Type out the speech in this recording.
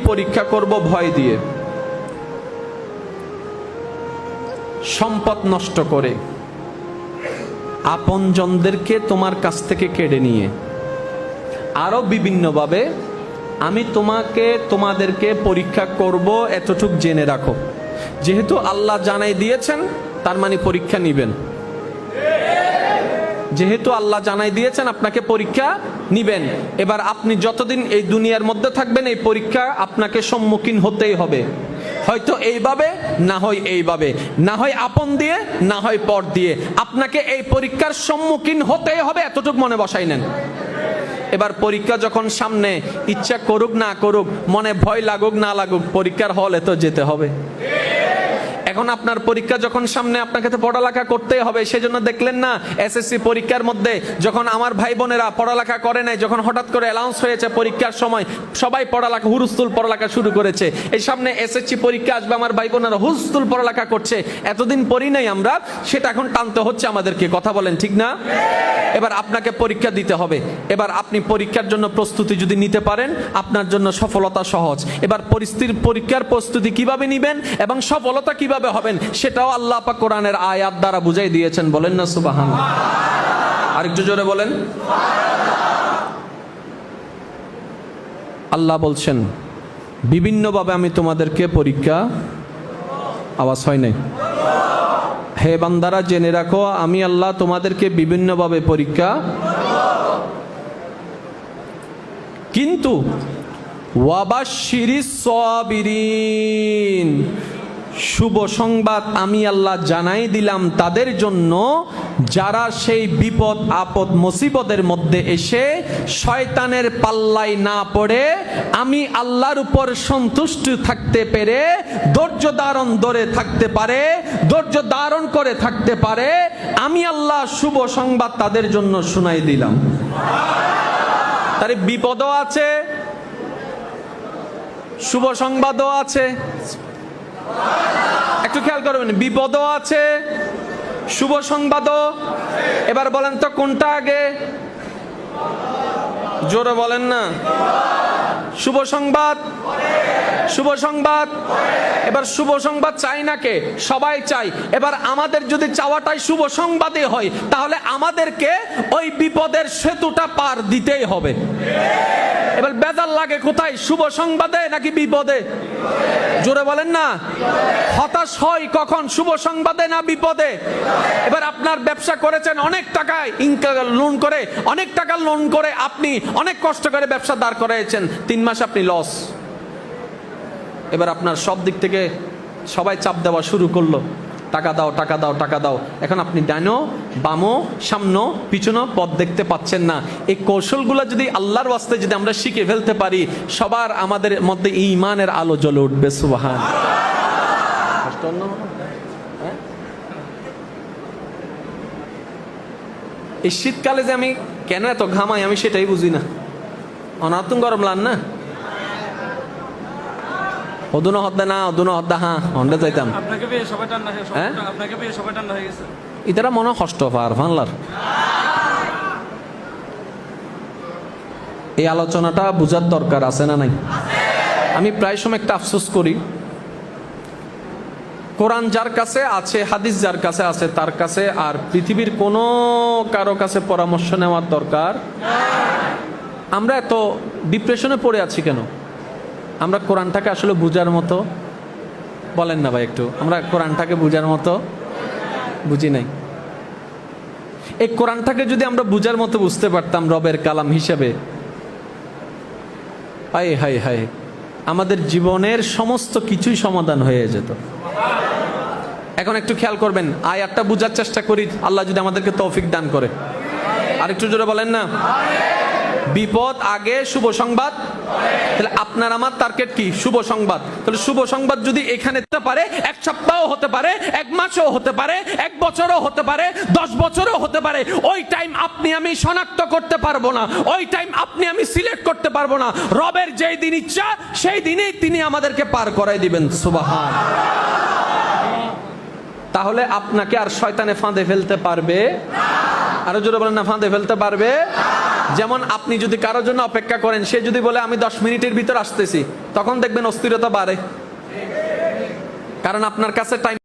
পরীক্ষা করব ভয় দিয়ে, সম্পদ নষ্ট করে, আপনজনদেরকে তোমার কাছ থেকে কেড়ে নিয়ে, আরো বিভিন্নভাবে আমি তোমাদেরকে পরীক্ষা করব, এতটুক জেনে রাখো। যেহেতু আল্লাহ জানাই দিয়েছেন, তার মানে পরীক্ষা নিবেন। যেহেতু আল্লাহ জানাই দিয়েছেন, আপনাকে পরীক্ষা নিবেন। এবার আপনি যতদিন এই দুনিয়ার মধ্যে থাকবেন, এই পরীক্ষা আপনাকে সম্মুখীন হতেই হবে। হয়তো এইভাবে, না হয় এইভাবে, না হয় আপন দিয়ে, না হয় পর দিয়ে, আপনাকে এই পরীক্ষার সম্মুখীন হতেই হবে, এতটুকু মনে বসাই নেন। এবার পরীক্ষা যখন সামনে, ইচ্ছা করুক না করুক, মনে ভয় লাগুক না লাগুক, পরীক্ষার হলে তো যেতে হবে। এখন আপনার পরীক্ষা যখন সামনে, আপনাকে তো পড়ালেখা করতেই হবে। সেজন্য দেখলেন না এসএসসি পরীক্ষার মধ্যে যখন আমার ভাই বোনেরা পড়ালেখা করে নাই, যখন হঠাৎ করে অ্যানাউন্স হয়েছে পরীক্ষার সময়, সবাই পড়ালেখা হুরুস্তুল পড়ালেখা শুরু করেছে। এই সামনে এসএসসি পরীক্ষা আসবে, আমার ভাই বোনেরা হুরুস্তুল পড়ালেখা করছে। এতদিন পড়ি নাই আমরা, সেটা এখন টানতে হচ্ছে আমাদেরকে। কথা বলেন ঠিক না? এবার আপনাকে পরীক্ষা দিতে হবে। এবার আপনি পরীক্ষার জন্য প্রস্তুতি যদি নিতে পারেন, আপনার জন্য সফলতা সহজ। এবার পরীক্ষার প্রস্তুতি কিভাবে নিবেন এবং সফলতা কিভাবে হবেন, সেটাও আল্লাহ পাক কোরআনের আয়াত দ্বারা বুঝাই দিয়েছেন। বলেন না সুবহানাল্লাহ? আরেকটু জোরে বলেন। আল্লাহ বলছেন বিভিন্নভাবে আমি তোমাদেরকে পরীক্ষা, আওয়াজ হয় নাই, হে বান্দারা জেনে রাখো আমি আল্লাহ তোমাদেরকে বিভিন্নভাবে পরীক্ষা, কিন্তু ওয়াবাশশিরিস সাবিরিন, শুভ সংবাদ আমি আল্লাহ জানাই দিলাম তাদের জন্য যারা সেই বিপদ আপদ মুসিবতের মধ্যে এসে শয়তানের পাল্লায় না পড়ে আমি আল্লাহর উপর সন্তুষ্ট থাকতে পেরে ধৈর্য ধারণ ধরে থাকতে পারে, ধৈর্য ধারণ করে থাকতে পারে। আমি আল্লাহ শুভ সংবাদ তাদের জন্য শুনাই দিলাম। তার বিপদও আছে, শুভ সংবাদও আছে। একটু খেয়াল করবেন, বিপদও আছে, শুভ সংবাদও। এবার বলেন তো কোনটা আগে? জোরে বলেন না। শুভ সংবাদ, শুভ সংবাদ। এবার শুভ সংবাদ চাই না কে? সবাই চাই। এবার আমাদের যদি চাওয়াটাই শুভ সংবাদই হয়, তাহলে আমাদেরকে ওই বিপদের সেতুটা পার দিতেই হবে। এবার বেজার লাগে কোথায়, শুভ সংবাদে নাকি বিপদে? জোরে বলেন না। হতাশ হয় কখন, শুভ সংবাদে না বিপদে? এবার আপনার ব্যবসা করেছেন অনেক টাকায় লোন করে, অনেক টাকা লোন করে আপনি অনেক কষ্ট করে ব্যবসা দাঁড় করাইছেন, 3 মাস আপনি লস। এবার আপনার সব দিক থেকে সবাই চাপ দেওয়া শুরু করলো, টাকা দাও টাকা দাও টাকা দাও। এখন আপনি ডানো বামো সামনো পিছনো পথ দেখতে পাচ্ছেন না। এই কৌশলগুলো যদি আল্লাহর ওয়াস্তে যদি আমরা শিখে ফেলতে পারি, সবার আমাদের মধ্যে ঈমানের আলো জ্বলে উঠবে। সুবহানাল্লাহ। এই শীতকালে যে আমি কেন এত ঘামাই আমি সেটাই বুঝি না। অনাতুন গরম লান না, ওদুনো হদ্দা না ওদুনো হদ্দা, হ্যাঁ হন্ডে যাইতাম। আপনাকে পেয়ে সবাই ঠান্ডা হয়ে গেছে, আপনাকে পেয়ে সবাই ঠান্ডা হয়ে গেছে। ইতারা মনে কষ্ট পার ফানলার। এই আলোচনাটা বুঝার দরকার আছে না নাই? আমি প্রায় সময় একটা আফসোস করি, কোরআন যার কাছে আছে, হাদিস যার কাছে আছে, তার কাছে আর পৃথিবীর কোনো কারো কাছে পরামর্শ নেওয়ার দরকার। আমরা এত ডিপ্রেশনে পড়ে আছি কেন? আমরা কোরআনটাকে আসলে বুঝার মতো, বলেন না ভাই একটু, আমরা কোরআনটাকে বুঝার মতো বুঝি নাই। এই কোরআনটাকে যদি আমরা বুঝার মতো বুঝতে পারতাম রবের কালাম হিসেবে, হায় হায় হায়, আমাদের জীবনের সমস্ত কিছুই সমাধান হয়ে যেত। এখন একটু খেয়াল করবেন, আয়াতটা বুঝার চেষ্টা করি, আল্লাহ যদি আমাদেরকে তৌফিক দান করে। আর একটু জোরে বলেন না। বিপদ আগে, শুভ সংবাদ। তাহলে আপনার আমার টার্গেট কি? শুভ সংবাদ। তাহলে শুভ সংবাদ যদি এখানে হতে পারে, 1 সপ্তাহ হতে পারে, 1 মাসও হতে পারে, 1 বছরও হতে পারে, 10 বছরও হতে পারে। ওই টাইম আপনি আমি শনাক্ত করতে পারবো না, ওই টাইম আপনি আমি সিলেক্ট করতে পারবো না। রবের যেই দিন ইচ্ছা সেই দিনেই তিনি আমাদেরকে পার করাই দিবেন। সুবহানাল্লাহ। তাহলে আপনাকে আর শয়তানে ফাঁদে ফেলতে পারবে? আরো জোরে বলেন না, ফাঁদে ফেলতে পারবে? যেমন আপনি যদি কারোর জন্য অপেক্ষা করেন, সে যদি বলে আমি 10 মিনিটের ভিতর আসতেছি, তখন দেখবেন অস্থিরতা বাড়ে, কারণ আপনার কাছে টাইম